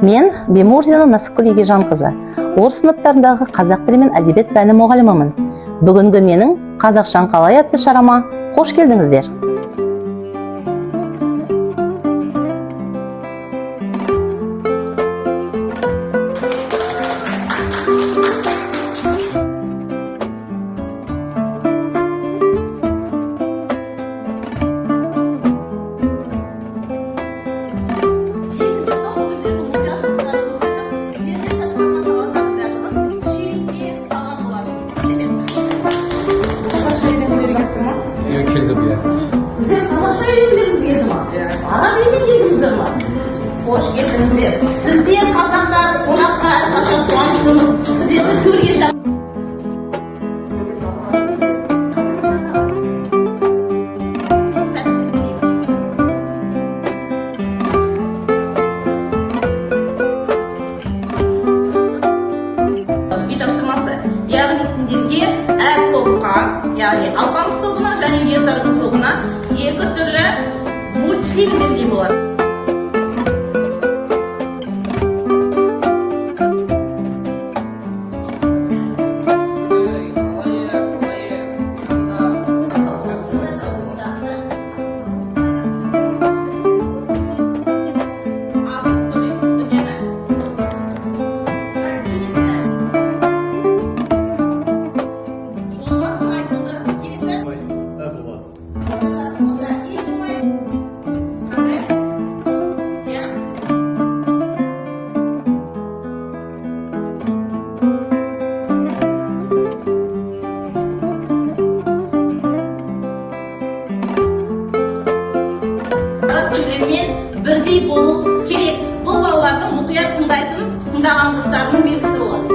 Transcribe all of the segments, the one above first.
Мен Бемурзина Насыкүл Егежанқызы, орыс сыныптарындағы қазақ тілі мен әдебиет пәні мұғалімімін. Бүгінгі менің Қазақшаң қалай атты шарама қош келдіңіздер. Sizler Қазақша үйренгілеріңіз келді ма? Араб елмен келдіңіздер ма? Қош келдіңіздер. Біздер қазақтар қонаққа әрқашан қуаныштымыз. Сіздерді төрге шақырдық. Үй тапсырмасы, яғни сендерге әр топқа, яғни алпамыс тобына және ертарғын тобына екі түрлі мультфильм беруге болады. Сөйлеммен бірдей болу керек. Бұл балалардың мұқият тыңдағандықтарының белгісі болады.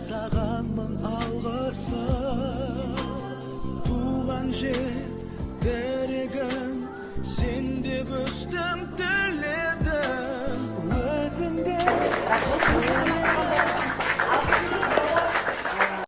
Саған мың алғысы, туған жер дерегім, сен деп өстім.